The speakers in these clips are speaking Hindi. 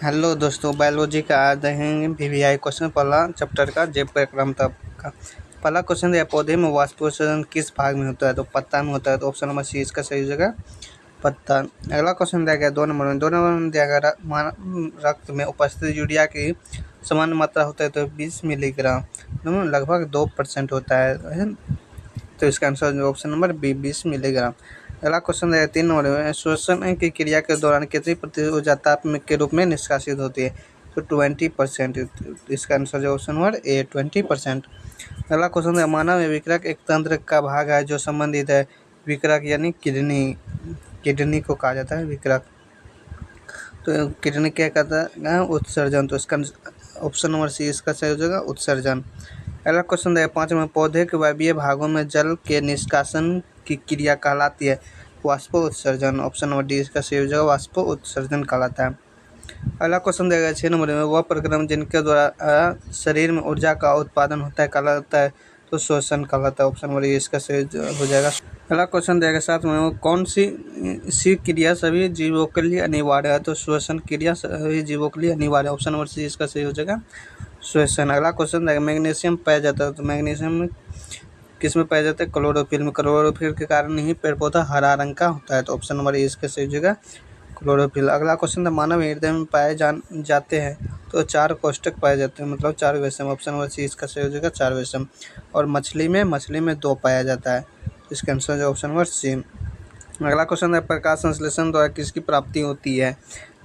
हेलो दोस्तों, बायोलॉजी का आज देखेंगे वीवीआई क्वेश्चन पहला चैप्टर का जैव परिक्रम तक का। पहला क्वेश्चन है, पौधे में वाष्पोत्सर्जन किस भाग में होता है? तो पत्ता में होता है। तो ऑप्शन नंबर सी इसका सही हो जाएगा, पत्ता। अगला क्वेश्चन दिया गया 2 नंबर में दिया गया रक्त में उपस्थित यूरिया की समान मात्रा होता है तो 20 मिलीग्राम, लगभग 2% होता है। तो इसका answer option number B 20 milligram. अगला क्वेश्चन है 3 नंबर में, श्वसन की क्रिया के दौरान कितनी प्रतिशत ऊर्जा ताप के रूप में निष्कासित होती है? तो 20%। इसका आंसर है ऑप्शन नंबर ए 20%। अगला क्वेश्चन है, मानव में विकृत एक तंत्र का भाग है जो संबंधित है विकृत यानी किडनी को कहा जाता है विकृत। तो किडनी क्या कहता है? उत्सर्जन। तो इसका ऑप्शन नंबर सी इसका सही हो जाएगा, उत्सर्जन। अगला क्वेश्चन है 5 में, पौधे के वायवीय भागों में जल के निष्कासन की क्रिया कहलाती है वाष्प उत्सर्जन। ऑप्शन नंबर डी इसका सही हो जाएगा, वाष्प उत्सर्जन कहलाता है। अगला क्वेश्चन देगा 6 नंबर में, वह प्रक्रम जिनके द्वारा शरीर में ऊर्जा का उत्पादन होता है कहलाता है तो श्वसन कहलाता है। ऑप्शन नंबर ए इसका सही हो जाएगा। अगला क्वेश्चन देगा 7 में, कौन सी क्रिया सभी जीवों के लिए अनिवार्य है? तो श्वसन क्रिया सभी जीवों के लिए अनिवार्य है। ऑप्शन नंबर सी इसका सही हो जाएगा, श्वसन। अगला क्वेश्चन है, मैग्नीशियम पाया जाता है तो मैग्नीशियम किस में पाया जाता है? क्लोरोफिल में। क्लोरोफिल के कारण ही पेड़ पौधा हरा रंग का होता है। तो ऑप्शन नंबर ए इसका सही हो जाएगा, क्लोरोफिल। अगला क्वेश्चन है, मानव हृदय में पाए जाते हैं तो 4 कोष्ठक पाए जाते हैं, मतलब 4 वैषम। ऑप्शन नंबर सी इसका सही हो जाएगा, 4 वैषम। और मछली में 2 पाया जाता है। इसका आंसर है ऑप्शन नंबर सी। अगला क्वेश्चन है, प्रकाश संश्लेषण द्वारा किसकी प्राप्ति होती है?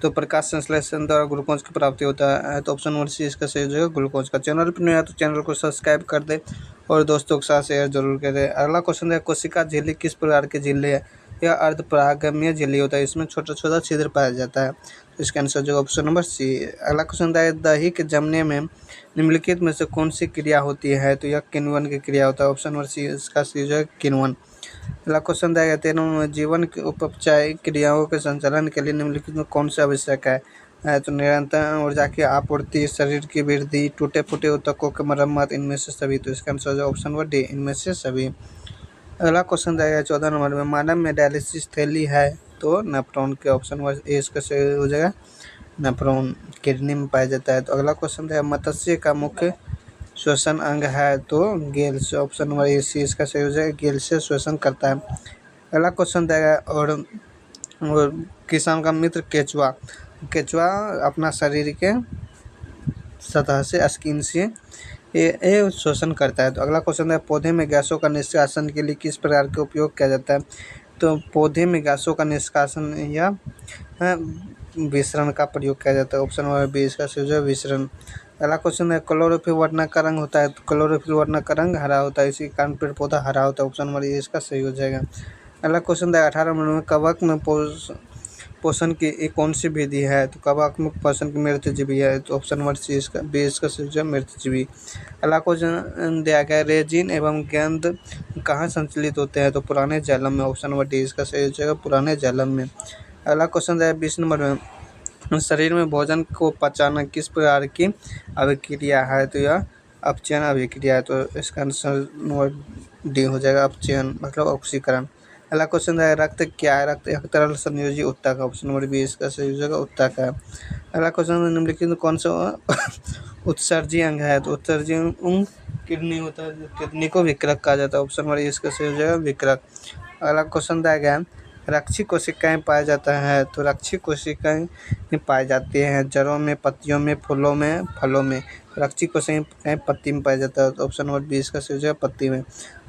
तो प्रकाश संश्लेषण द्वारा ग्लूकोज की प्राप्ति होता है। तो ऑप्शन नंबर सी इसका सही हो जाएगा, ग्लूकोज का। चैनल पर नया तो चैनल को सब्सक्राइब कर दे और दोस्तों के साथ शेयर जरूर करें। अगला क्वेश्चन है, कोशिका झिल्ली किस प्रकार की झिल्ली है? यह अर्धपरागम्य झिल्ली होता है, इसमें छोटा छोटा छिद्र पाया जाता है। तो इसका आंसर जो ऑप्शन नंबर सी। अगला क्वेश्चन है, दही के जमने में निम्नलिखित में से कौन सी क्रिया होती है? तो यह किण्वन की क्रिया होता है। ऑप्शन नंबर सी इसका सही जो है, किण्वन। अगला क्वेश्चन दिया गया 13 में, जीवन की उपचारिक क्रियाओं के संचालन के लिए निम्नलिखित में कौन सा आवश्यक है? तो निरंतर ऊर्जा की आपूर्ति, शरीर की वृद्धि, टूटे फूटे ऊतकों की मरम्मत, इनमें से सभी। तो इसका आंसर है ऑप्शन नंबर डी, इनमें से सभी। अगला क्वेश्चन दिया गया 14 नंबर में, मानव में डायलिसिस थैली है तो नेफ्रॉन के। ऑप्शन नंबर ए इसका सही हो जाएगा, नेफ्रॉन किडनी में पाया जाता है। तो अगला क्वेश्चन है, मत्स्य का मुख्य श्वसन अंग है तो गिल्स। ऑप्शन नंबर ए सी इसका सही हो जाएगा, गिल्स से श्वसन करता है। अगला क्वेश्चन देगा और किसान का मित्र केचुआ अपना शरीर के सतह से स्किन से ये शोषण करता है। तो अगला क्वेश्चन है, पौधे में गैसों का निष्कासन के लिए किस प्रकार का उपयोग किया जाता है? तो पौधे में गैसों का निष्कासन या विसरण का प्रयोग किया जाता है। ऑप्शन नंबर बी इसका सही है, विसरण। अगला क्वेश्चन है, क्लोरोफिल वर्णक का रंग होता है तो क्लोरोफिल वर्णक का रंग हरा होता है, इसी कारण पेड़ पौधा हरा होता है। ऑप्शन नंबर ए इसका सही हो जाएगा। अगला क्वेश्चन है, 18 नंबर में, कवक में पोषण की एक कौन सी विधि है? तो कवक में पोषण की मृतजीवी है। तो ऑप्शन नंबर सी इसका बी इसका सही है, मृतजीवी। अगला क्वेश्चन दिया गया, रेजिन एवं गेंद कहाँ संचलित होते हैं? तो पुराने जालम में। ऑप्शन नंबर डी इसका सही हो जाएगा, पुराने जालम में। अगला क्वेश्चन है 20 नंबर में, शरीर में भोजन को पचाना किस प्रकार की अभिक्रिया है? तो यह अपचयन अभिक्रिया है। तो इसका आंसर नंबर डी हो जाएगा, अपचयन मतलब ऑक्सीकरण। अगला क्वेश्चन है, रक्त क्या है? रक्त एक तरल संयोजी उत्तक। ऑप्शन नंबर बी इसका सही हो जाएगा, उत्तक है। अगला क्वेश्चन है, निम्नलिखित कौन सा उत्सर्जी अंग है? तो उत्सर्जी अंग किडनी होता है, किडनी को विकृत कहा जाता है। ऑप्शन नंबर इसका सही हो जाएगा, विकृत। अगला क्वेश्चन दिया गया, रक्षी कोशिकाएं पाया जाता है तो रक्षी कोशिकाएं पाई जाती हैं जड़ों में, पत्तियों में, फूलों में, फलों में। रक्षी कोशिकाएं पत्ती में पाया जाता है। तो ऑप्शन नंबर बी इसका सही हो जाएगा, पत्ती में।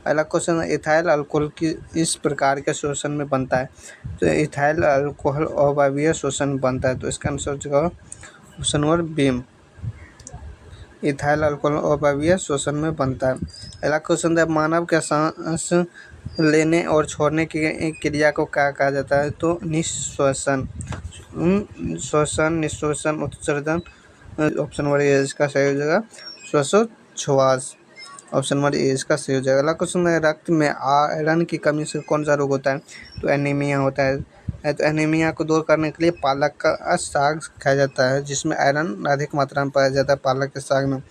अगला क्वेश्चन है, इथाइल अल्कोहल की इस प्रकार के शोषण में बनता है? तो इथाइल अल्कोहल अवायवीय शोषण में बनता है। तो इसका आंसर जो option number B, ethyl alcohol अवायवीय शोषण में बनता है। अगला क्वेश्चन है, मानव के सांस लेने और छोड़ने की क्रिया को क्या कहा जाता है? तो निश्वसन, श्वसन, निश्वसन, उत्सर्जन। ऑप्शन नंबर ए इसका सही हो जाएगा, श्वासोच्छ्वास। ऑप्शन नंबर ए इसका सही हो जाएगा। अगला क्वेश्चन है, रक्त में आयरन की कमी से कौन सा रोग होता है? तो एनीमिया होता है। तो एनीमिया को दूर करने के लिए पालक का साग खाया जाता है जिसमें आयरन अधिक मात्रा में पाया जाता है, पालक के साग में।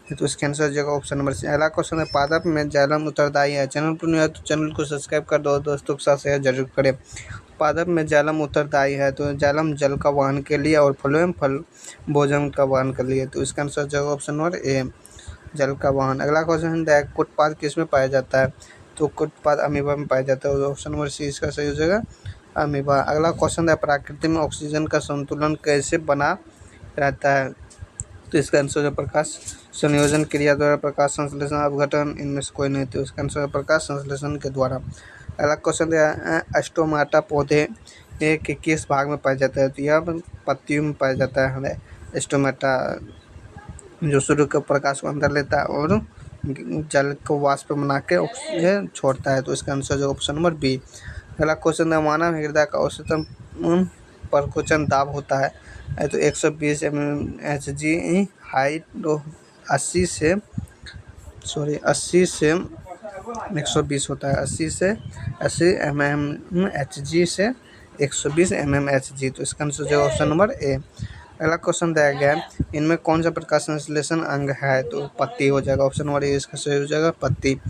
तो इसका आंसर जगह ऑप्शन नंबर सी। अगला क्वेश्चन है, पादप में जाइलम उत्तरदायी है। चैनल पर नहीं है तो चैनल को सब्सक्राइब कर दो, दोस्तों के साथ शेयर जरूर करें। पादप में जाइलम उत्तरदायी है, तो जाइलम जल का वहन के लिए और फ्लोएम फल भोजन का वहन के लिए। तो इसका आंसर जो ऑप्शन नंबर ए, जल का वहन। अगला क्वेश्चन है कुटपाद किस में पाया जाता है, तो कुटपाद अमीबा में पाया जाता है। ऑप्शन नंबर सी इसका सही हो जाएगा, अमीबा। अगला क्वेश्चन है प्रकृति में ऑक्सीजन का संतुलन कैसे बना रहता है, तो इसका आंसर है प्रकाश संयोजन क्रिया द्वारा, प्रकाश संश्लेषण अपघटन, इनमें से कोई नहीं। तो इसका आंसर है प्रकाश संश्लेषण के द्वारा। अगला क्वेश्चन है स्टोमाटा पौधे के किस भाग में पाया जाता है, तो यह पत्तियों में पाया जाता है। स्टोमाटा जो सूर्य के प्रकाश को अंदर लेता है और जल को वाष्प बना के ऑक्सीजन छोड़ता है। तो इसका आंसर जो ऑप्शन नंबर बी। अगला क्वेश्चन है मानव हृदय का औसतन परकुचन दाब होता है, तो 120 mmHg हाइट 80 से 120 होता है, 80 से 80 mmHg से 120 mmHg। तो इसका आंसर जो ऑप्शन नंबर ए। अगला क्वेश्चन दिया गया है इनमें कौन सा प्रकाश संश्लेषण अंग है, तो पत्ती हो जाएगा, ऑप्शन नंबर ए इसका सही हो जाएगा, पत्ती।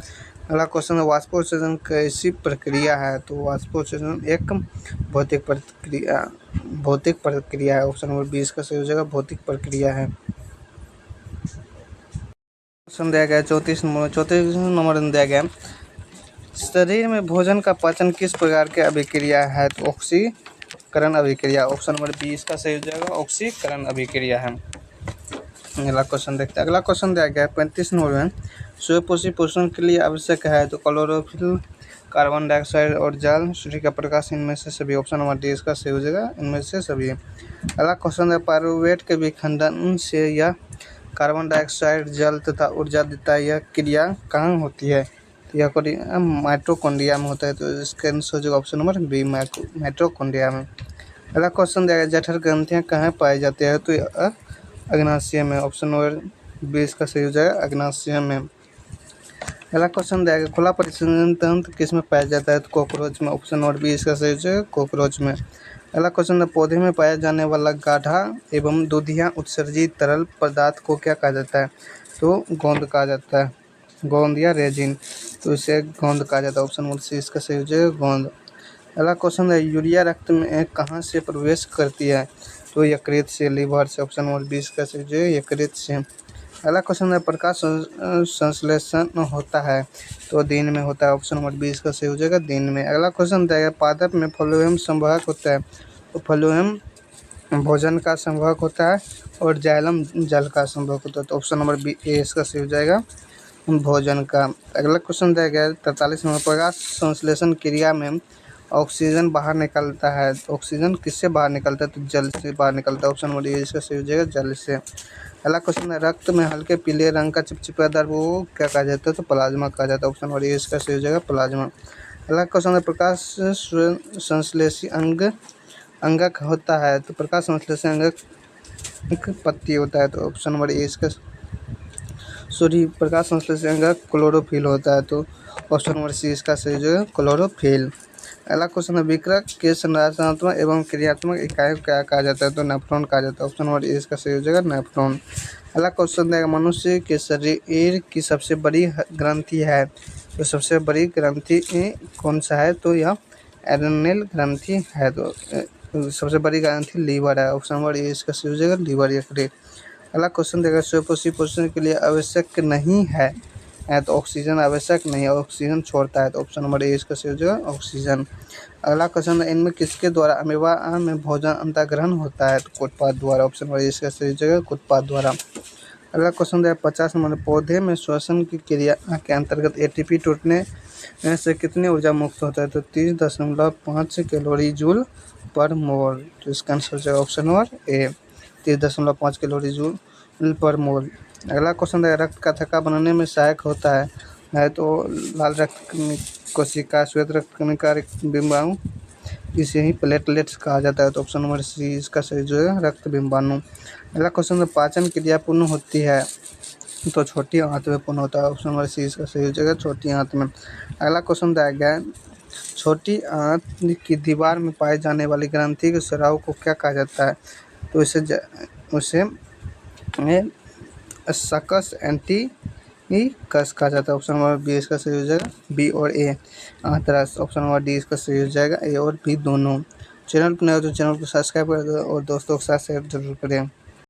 अगला क्वेश्चन है वाष्पोत्सर्जन कैसी प्रक्रिया है, तो वाष्पोत्सर्जन एक भौतिक प्रक्रिया है, ऑप्शन नंबर बी इसका सही हो जाएगा, भौतिक प्रक्रिया है। क्वेश्चन दिया गया 34 नंबर दिया गया शरीर में भोजन का पाचन किस प्रकार की अभिक्रिया है, तो ऑक्सीकरण अभिक्रिया, ऑप्शन नंबर बी इसका सही हो जाएगा, ऑक्सीकरण अभिक्रिया है। अगला क्वेश्चन देखते हैं। अगला क्वेश्चन दिया गया 35 नंबर में स्वपोषी पोषण के लिए आवश्यक है, तो क्लोरोफिल, कार्बन डाइऑक्साइड और जल, सूर्य का प्रकाश, इनमें से सभी, ऑप्शन नंबर डी इसका सही हो जाएगा, इनमें से सभी। अगला क्वेश्चन है पायरुवेट के विखंडन से यह कार्बन डाइऑक्साइड, जल तथा ऊर्जा देता है, यह क्रिया कहाँ होती है, तो यह माइटोकॉन्ड्रिया में होता है। तो इसका आंसर हो जाएगा ऑप्शन नंबर बी, माइटोकॉन्ड्रिया में। अगला क्वेश्चन दिया गया जठर ग्रंथियाँ कहाँ पाई जाती है, तो अग्नाशय में, ऑप्शन नंबर बी इसका सही हो जाएगा, अग्नाशय में। अगला क्वेश्चन दिया गया खुला परिसंचरण तंत्र किस में पाया जाता है, तो कॉकरोच में, ऑप्शन नंबर बी इसका सही हो जाएगा, कॉकरोच में। अगला क्वेश्चन है पौधे में पाया जाने वाला गाढ़ा एवं दूधिया उत्सर्जित तरल पदार्थ को क्या कहा जाता है, तो गोंद कहा जाता है, गोंद या रेजिन, तो इसे गोंद कहा जाता है, ऑप्शन नंबर सी इसका सही हो जाएगा, गोंद। अगला क्वेश्चन है यूरिया रक्त में कहाँ से प्रवेश करती है, तो यकृत से, लीवर से, ऑप्शन नंबर 20 का सही जो है यकृत से। अगला क्वेश्चन है प्रकाश संश्लेषण होता है, तो दिन में होता है, ऑप्शन नंबर 20 का सही हो जाएगा, दिन में। अगला क्वेश्चन है पादप में फ्लोएम संवाहक होता है, तो फ्लोएम भोजन का संवाहक होता है और जाइलम जल का संवाहक होता है, तो ऑप्शन नंबर बी ए इसका सही हो जाएगा, भोजन का। अगला क्वेश्चन दिया गया 43 नंबर प्रकाश संश्लेषण क्रिया में ऑक्सीजन बाहर निकलता है, तो ऑक्सीजन किससे बाहर निकलता है, तो जल से बाहर निकलता है, ऑप्शन नंबर ए इसका सही हो जाएगा, जल से। अगला क्वेश्चन है रक्त में हल्के पीले रंग का चिपचिपा द्रव वो क्या कहा जाता है, तो प्लाज्मा कहा जाता है, ऑप्शन नंबर ए इसका सही हो जाएगा, प्लाज्मा। अगला क्वेश्चन है प्रकाश संश्लेषी अंगक होता है, तो प्रकाश संश्लेषी अंगक पत्ती होता है, तो ऑप्शन नंबर ए इसका सूर्य प्रकाश संश्लेषी अंगक क्लोरोफिल होता है, तो ऑप्शन नंबर सी इसका सही जो है क्लोरोफिल। अगला क्वेश्चन है विकृत के संरचनात्मक एवं क्रियात्मक इकाई क्या कहा जाता है, तो नेफ्रॉन कहा जाता है, ऑप्शन नंबर ए इसका सही हो जाएगा, नेफ्रॉन। अगला क्वेश्चन है मनुष्य के शरीर की सबसे बड़ी ग्रंथि है, तो सबसे बड़ी ग्रंथि कौन सा है, तो यह एड्रेनल ग्रंथि है, तो सबसे बड़ी ग्रंथि लीवर है, ऑप्शन नंबर ए इसका सही हो जाएगा, लीवर यकृत। अगला क्वेश्चन देगा स्वपोषी पोषण के लिए आवश्यक नहीं है, तो ऑक्सीजन आवश्यक नहीं है, ऑक्सीजन छोड़ता है, तो ऑप्शन नंबर ए इसका सही हो जाएगा, ऑक्सीजन। अगला क्वेश्चन है इनमें किसके द्वारा अमीबा में भोजन अंतःग्रहण होता है, तो कुटपाद द्वारा, ऑप्शन नंबर ए इसका सही हो जाएगा, कुटपाद द्वारा। अगला क्वेश्चन है 50 नंबर पौधे में श्वसन की क्रिया के अंतर्गत एटीपी टूटने से कितनी ऊर्जा मुक्त होता है, तो 30.5 कैलोरी जूल पर मोल, तो इसका आंसर है option number A, 30.5 calorie joule per mole. अगला क्वेश्चन है रक्त का थक्का बनाने में सहायक होता है, तो लाल रक्त कोशिका, श्वेत रक्त कणिका, बिंबाणु, इसे ही प्लेटलेट्स कहा जाता है, तो ऑप्शन नंबर सी इसका सही जो है रक्त बिंबाणु। अगला क्वेश्चन है पाचन क्रिया पूर्ण होती है, तो छोटी आंत में पूर्ण होता है, ऑप्शन नंबर सी इसका सही हो जाएगा, छोटी आंत में। अगला क्वेश्चन दिया गया छोटी आंत की दीवार में पाए जाने वाली ग्रंथि के स्राव को क्या कहा जाता है, तो उसे सकस ई कस कहा जाता है। ऑप्शन नंबर बी इसका सही हो जाएगा, बी और ए आंतरस। ऑप्शन नंबर डी इसका सही हो जाएगा, ए और बी दोनों। चैनल पर नए हो तो चैनल को सब्सक्राइब कर दो और दोस्तों के साथ शेयर जरूर करें।